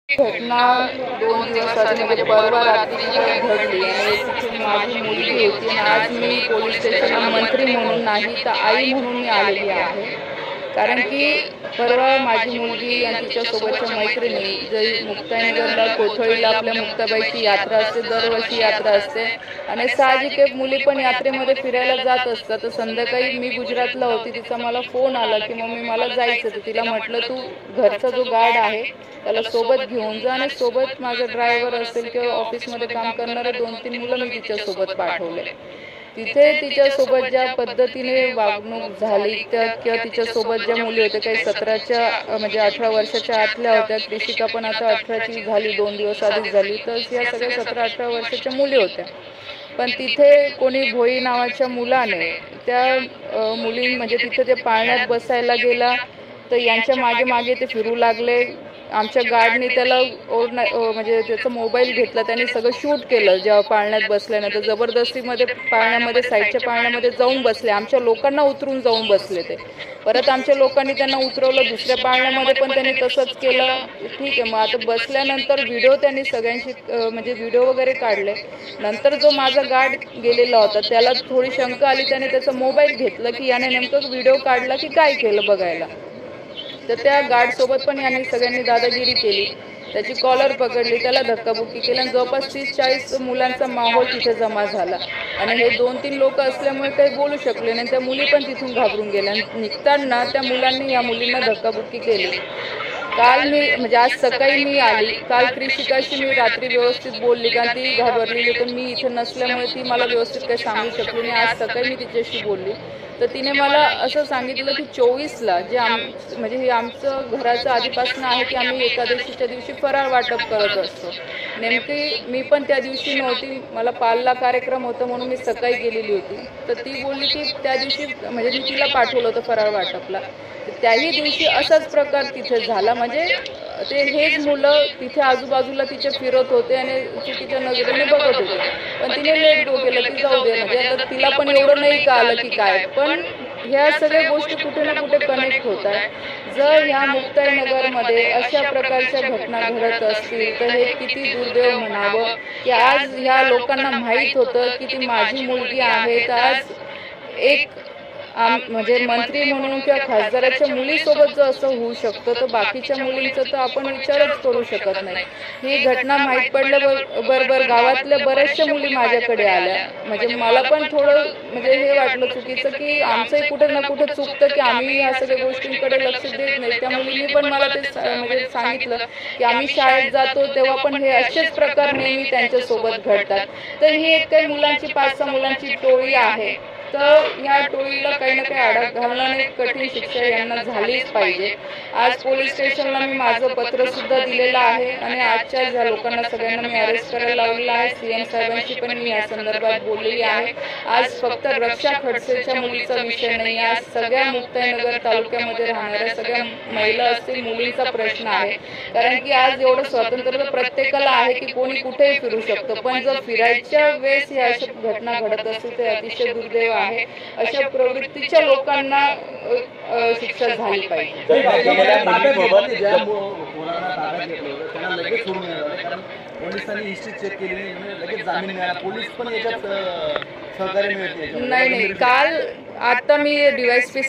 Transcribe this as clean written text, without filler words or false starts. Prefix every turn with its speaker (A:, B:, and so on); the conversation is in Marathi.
A: घटना 2 दिवस आधी म्हणजे परवा रात्री घडली आणि तिथे माझी मुलगी होती आणि आज मी पोलीस स्टेशनला मंत्री म्हणून नाही तर आई म्हणून मी आलेली आहे. कारण की परवा माझी मुलगी आणि तिच्यासोबतच्या मैत्रिणी जरी मुक्ताईनगरला कोथळीला आपल्या मुक्ताबाईची यात्रा असते, दरवर्षी यात्रा असते आणि साहजिक आहे मुली पण यात्रेमध्ये फिरायला जात असतात. तर संध्याकाळी मी गुजरातला होती, तिचा मला फोन आला की मम्मी मला जायचं. तर तिला म्हटलं तू घरचा जो गार्ड आहे त्याला सोबत घेऊन जा आणि सोबत माझा ड्रायव्हर असेल किंवा ऑफिसमध्ये काम करणारे 2-3 मुलं मी तिच्यासोबत पाठवले. तिथे तिच्यासोबत ज्या पद्धतीने वागणूक झाली त्या किंवा तिच्यासोबत ज्या मुली होत्या काही 17च्या म्हणजे 18 वर्षाच्या आतल्या होत्या. कृषिका पण आता 18ची झाली, 2 दिवस आधीच झाली. तर या सगळ्या 17-18 वर्षाच्या मुली होत्या. पण तिथे कोणी भोई नावाच्या मुलाने त्या मुली म्हणजे तिथे ते पाळण्यात बसायला गेला तर यांच्या मागे मागे ते फिरू लागले. आमच्या गार्डने त्याला म्हणजे त्याचा मोबाईल घेतला, त्यांनी सगळं शूट केलं. जेव्हा पाळण्यात बसल्यानंतर जबरदस्तीमध्ये पाळण्यामध्ये साईडच्या पाळण्यामध्ये जाऊन बसले. आमच्या लोकांना उतरून जाऊन बसले ते. परत आमच्या लोकांनी त्यांना उतरवलं दुसऱ्या पाळण्यामध्ये पण त्यांनी तसंच केलं. ठीक आहे, मग आता बसल्यानंतर व्हिडिओ त्यांनी सगळ्यांशी म्हणजे व्हिडिओ वगैरे काढले. नंतर जो माझा गार्ड गेलेला होता त्याला थोडी शंका आली, त्याने त्याचा मोबाईल घेतला की याने नेमकं व्हिडिओ काढला की काय केलं बघायला. तर त्या गार्डसोबत पण यांनी सगळ्यांनी दादागिरी केली. त्याची कॉलर पकडली, त्याला धक्काबुक्की केली आणि जवळपास 30-40 मुलांचा माहोल तिथे जमा झाला. आणि हे 2-3 लोक असल्यामुळे काही बोलू शकले नाही. त्या मुली पण तिथून घाबरून गेल्या. निघताना त्या मुलांनी या मुलींना धक्काबुक्की केली. काल मी म्हणजे आज सकाळी मी आली, काल कृषिकाशी मी रात्री व्यवस्थित बोलली कारण ती घाबरलेली होती. मी इथे नसल्यामुळे ती मला व्यवस्थित काही सांगू शकली नाही. आज सकाळी मी तिच्याशी बोलली तर तिने मला असं सांगितलं की 24ला जे म्हणजे हे आमचं घराचं आधीपासून आहे की आम्ही एकादशीच्या दिवशी फराळ वाटप करत असतो. नेमकी मी पण त्या दिवशी नव्हती, मला पालला कार्यक्रम होता म्हणून मी सकाळी गेलेली होती. तर ती बोलली की त्या दिवशी म्हणजे मी तिला पाठवलं होतं फराळ वाटपला. त्याही दिवशी असाच प्रकार तिथे झाला. म्हणजे ते हेच मुलं तिथे आजूबाजूला तिचे फिरत होते आणि चुकीच्या नजरेने बघत होते. पण तिने लेट गो केलं की जाऊ दे, म्हणजे आता तिला पण एवढं नाही का आलं की काय. पण ह्या सगळ्या गोष्टी कुठे ना कुठे कनेक्ट होत आहे. जर ह्या मुक्ताईनगरमध्ये अशा प्रकारच्या घटना घडत असतील तर हे किती दुर्दैव म्हणावं की आज ह्या लोकांना माहीत होतं की ती माझी मुलगी आहे. तर आज एक म्हणजे मंत्री म्हणून किंवा खासदाराच्या मुलीसोबत जर असं होऊ शकतं तर बाकीच्या मुलींचं तर आपण विचारच करू शकत नाही. ही घटना माहीत पडल्याबरोबर गावातल्या बऱ्याचशा मुली माझ्याकडे आल्या. म्हणजे मला पण थोडं म्हणजे हे वाटलं चुकीचं की आमचंही कुठे ना कुठे चुकतं की आम्ही ह्या सगळ्या गोष्टींकडे लक्ष देत नाही. त्या मुलींनी पण मला ते म्हणजे सांगितलं की आम्ही शाळेत जातो तेव्हा पण हे असेच प्रकार नेहमी त्यांच्यासोबत घडतात. तर ही एक काही मुलांची 5-6 मुलांची टोळी आहे. तर या टोळीला काही ना काही आळा घालणं आणि कठीण शिक्षा यांना झालीच पाहिजे. आज पोलीस स्टेशनला मी माझं पत्र सुद्धा दिलेलं आहे आणि आजच्या ज्या लोकांना सगळ्यांना मी अरेस्ट करायला लावलेलं आहे. CM साहेबांशी पण मी या संदर्भात बोललेली आहे. आज फक्त रक्षा खडसेच्या मुलीचा विषय नाही, आज सगळ्या मुक्ताईनगर तालुक्यामध्ये राहणाऱ्या सगळ्या महिला असतील मुलींचा प्रश्न आहे. कारण की आज एवढं स्वातंत्र्य प्रत्येकाला आहे की कोणी कुठेही फिरू शकतो. पण जर फिरायच्या वेळेस या अशा घटना घडत असतील तर अतिशय दुर्दैव आहे. अशा प्रवृत्तीच्या लोकांना शिक्षा झाली पाहिजे. नाही, काल आता मी DYSP